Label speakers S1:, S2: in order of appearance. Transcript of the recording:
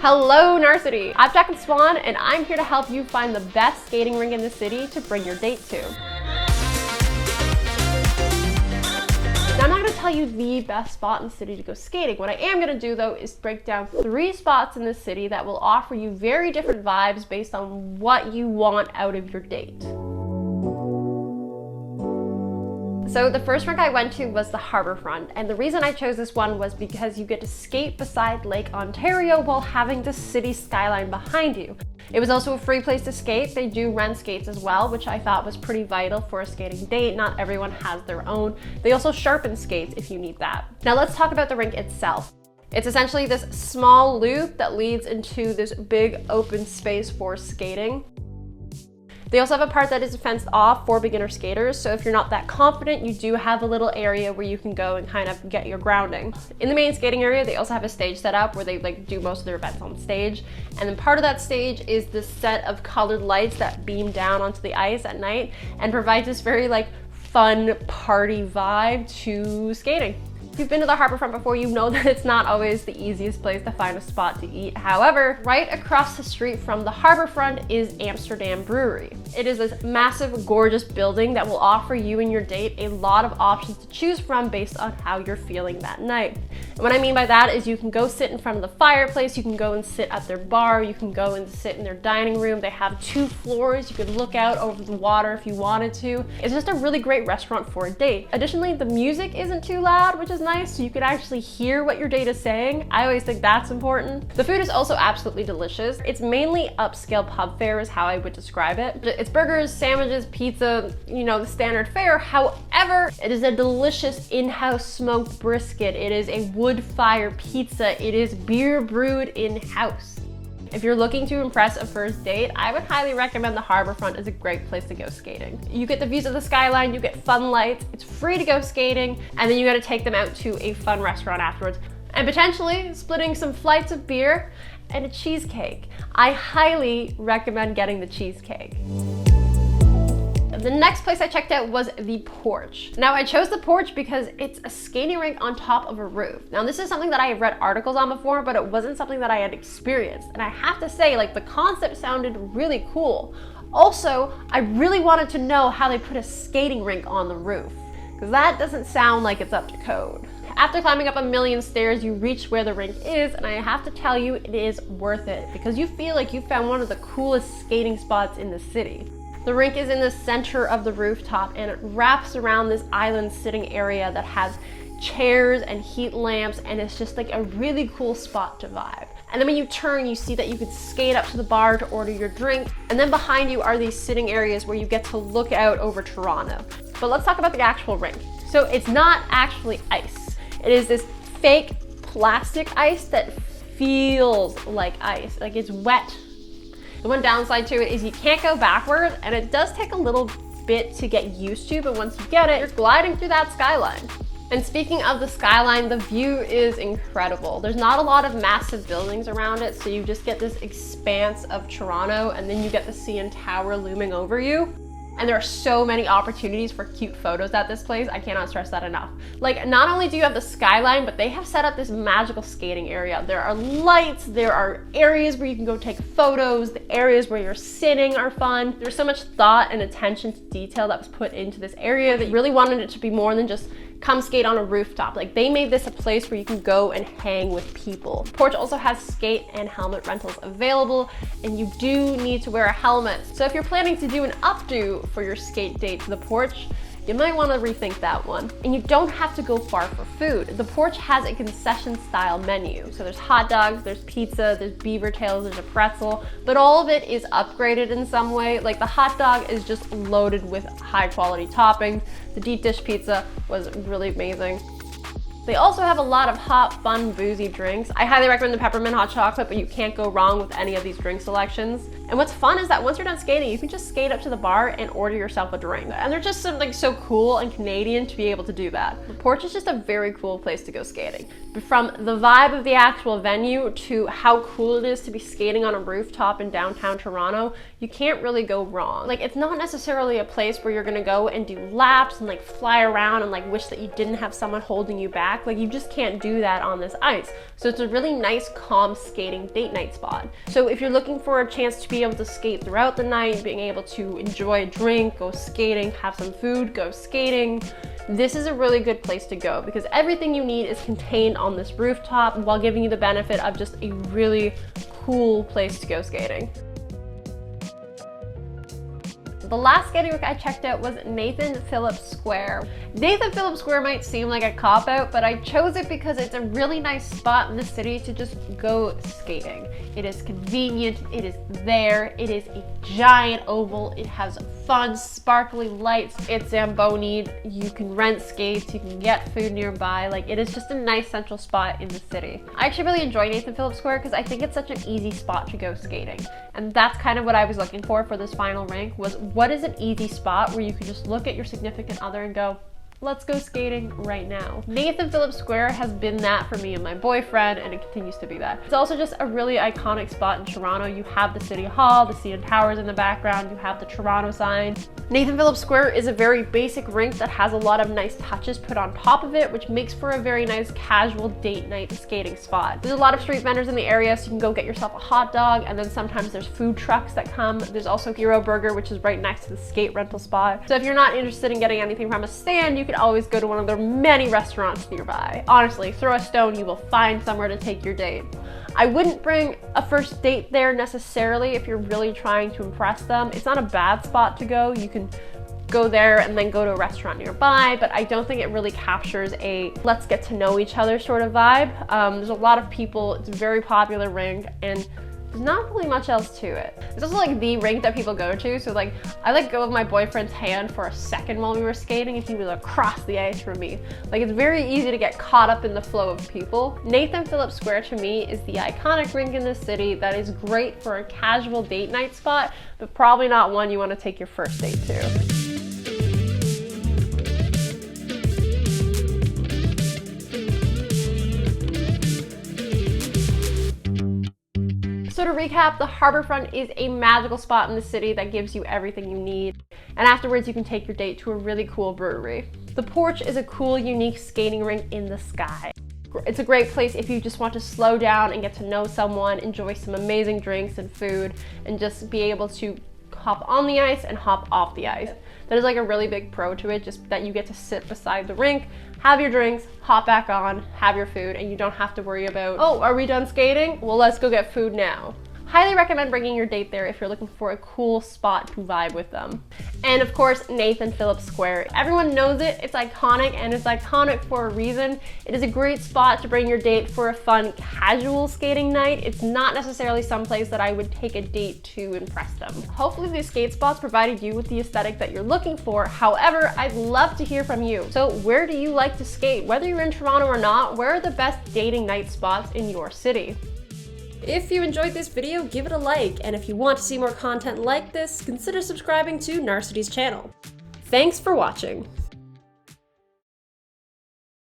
S1: Hello Narcity! I'm Jack and Swan, and I'm here to help you find the best skating rink in the city to bring your date to. Now, I'm not going to tell you the best spot in the city to go skating. What I am going to do though is break down 3 spots in the city that will offer you very different vibes based on what you want out of your date. So the first rink I went to was the Harbourfront, and the reason I chose this one was because you get to skate beside Lake Ontario while having the city skyline behind you. It was also a free place to skate. They do rent skates as well, which I thought was pretty vital for a skating date. Not everyone has their own. They also sharpen skates if you need that. Now let's talk about the rink itself. It's essentially this small loop that leads into this big open space for skating. They also have a part that is fenced off for beginner skaters, so if you're not that confident, you do have a little area where you can go and kind of get your grounding. In the main skating area, they also have a stage set up where they do most of their events on stage, and then part of that stage is this set of colored lights that beam down onto the ice at night and provides this very fun party vibe to skating. If you've been to the Harbourfront before, you know that it's not always the easiest place to find a spot to eat. However, right across the street from the Harbourfront is Amsterdam Brewery. It is this massive, gorgeous building that will offer you and your date a lot of options to choose from based on how you're feeling that night. And what I mean by that is you can go sit in front of the fireplace, you can go and sit at their bar, you can go and sit in their dining room. They have 2 floors, you could look out over the water if you wanted to. It's just a really great restaurant for a date. Additionally, the music isn't too loud, which is nice, so you could actually hear what your date is saying. I always think that's important. The food is also absolutely delicious. It's mainly upscale pub fare is how I would describe it. It's burgers, sandwiches, pizza, the standard fare. However, it is a delicious in-house smoked brisket. It is a wood fire pizza. It is beer brewed in-house. If you're looking to impress a first date, I would highly recommend the Harbourfront as a great place to go skating. You get the views of the skyline, you get fun lights, it's free to go skating, and then you gotta take them out to a fun restaurant afterwards. And potentially splitting some flights of beer and a cheesecake. I highly recommend getting the cheesecake. The next place I checked out was the Porch. Now I chose the Porch because it's a skating rink on top of a roof. Now this is something that I have read articles on before, but it wasn't something that I had experienced. And I have to say, the concept sounded really cool. Also, I really wanted to know how they put a skating rink on the roof, because that doesn't sound like it's up to code. After climbing up a million stairs, you reach where the rink is, and I have to tell you, it is worth it because you feel like you found one of the coolest skating spots in the city. The rink is in the center of the rooftop, and it wraps around this island sitting area that has chairs and heat lamps, and it's just a really cool spot to vibe. And then when you turn, you see that you could skate up to the bar to order your drink, and then behind you are these sitting areas where you get to look out over Toronto. But let's talk about the actual rink. So it's not actually ice. It is this fake plastic ice that feels like ice, it's wet. The one downside to it is you can't go backwards, and it does take a little bit to get used to, but once you get it, you're gliding through that skyline. And speaking of the skyline, the view is incredible. There's not a lot of massive buildings around it, so you just get this expanse of Toronto, and then you get the CN Tower looming over you. And there are so many opportunities for cute photos at this place. I cannot stress that enough. Not only do you have the skyline, but they have set up this magical skating area. There are lights, there are areas where you can go take photos, the areas where you're sitting are fun. There's so much thought and attention to detail that was put into this area that you really wanted it to be more than just come skate on a rooftop. They made this a place where you can go and hang with people. Porch also has skate and helmet rentals available, and you do need to wear a helmet. So if you're planning to do an updo for your skate date to the Porch, you might want to rethink that one. And you don't have to go far for food. The Porch has a concession style menu. So there's hot dogs, there's pizza, there's beaver tails, there's a pretzel, but all of it is upgraded in some way. The hot dog is just loaded with high quality toppings. The deep dish pizza was really amazing. They also have a lot of hot, fun, boozy drinks. I highly recommend the peppermint hot chocolate, but you can't go wrong with any of these drink selections. And what's fun is that once you're done skating, you can just skate up to the bar and order yourself a drink. And there's just something so cool and Canadian to be able to do that. The Porch is just a very cool place to go skating. But from the vibe of the actual venue to how cool it is to be skating on a rooftop in downtown Toronto, you can't really go wrong. Like, it's not necessarily a place where you're gonna go and do laps and like fly around and like wish that you didn't have someone holding you back. Like, you just can't do that on this ice. So it's a really nice, calm skating date night spot. So if you're looking for a chance to be able to skate throughout the night, being able to enjoy a drink, go skating, have some food, go skating, this is a really good place to go because everything you need is contained on this rooftop while giving you the benefit of just a really cool place to go skating. The last skating rink I checked out was Nathan Phillips Square. Nathan Phillips Square might seem like a cop-out, but I chose it because it's a really nice spot in the city to just go skating. It is convenient, it is there, it is a giant oval, it has fun, sparkly lights, it's Zamboni'd, you can rent skates, you can get food nearby, like it is just a nice central spot in the city. I actually really enjoy Nathan Phillips Square because I think it's such an easy spot to go skating. And that's kind of what I was looking for this final rink, was what is an easy spot where you can just look at your significant other and go, let's go skating right now. Nathan Phillips Square has been that for me and my boyfriend, and it continues to be that. It's also just a really iconic spot in Toronto. You have the City Hall, the CN Towers in the background, you have the Toronto sign. Nathan Phillips Square is a very basic rink that has a lot of nice touches put on top of it, which makes for a very nice casual date night skating spot. There's a lot of street vendors in the area, so you can go get yourself a hot dog, and then sometimes there's food trucks that come. There's also Hero Burger, which is right next to the skate rental spot. So if you're not interested in getting anything from a stand, you can always go to one of their many restaurants nearby. Honestly, throw a stone, you will find somewhere to take your date. I wouldn't bring a first date there necessarily if you're really trying to impress them. It's not a bad spot to go. You can go there and then go to a restaurant nearby, but I don't think it really captures a let's get to know each other sort of vibe. There's a lot of people, it's a very popular rink, and there's not really much else to it. It's also like the rink that people go to, so like I let go of my boyfriend's hand for a second while we were skating and he was across the ice from me. Like, it's very easy to get caught up in the flow of people. Nathan Phillips Square to me is the iconic rink in the city that is great for a casual date night spot, but probably not one you want to take your first date to. So to recap, the Harbourfront is a magical spot in the city that gives you everything you need. And afterwards, you can take your date to a really cool brewery. The Porch is a cool, unique skating rink in the sky. It's a great place if you just want to slow down and get to know someone, enjoy some amazing drinks and food, and just be able to hop on the ice and hop off the ice. That is like a really big pro to it, just that you get to sit beside the rink, have your drinks, hop back on, have your food, and you don't have to worry about, oh, are we done skating? Well, let's go get food now. Highly recommend bringing your date there if you're looking for a cool spot to vibe with them. And of course, Nathan Phillips Square. Everyone knows it, it's iconic, and it's iconic for a reason. It is a great spot to bring your date for a fun, casual skating night. It's not necessarily someplace that I would take a date to impress them. Hopefully these skate spots provided you with the aesthetic that you're looking for. However, I'd love to hear from you. So where do you like to skate? Whether you're in Toronto or not, where are the best dating night spots in your city? If you enjoyed this video, give it a like, and if you want to see more content like this, consider subscribing to Narcity's channel. Thanks for watching.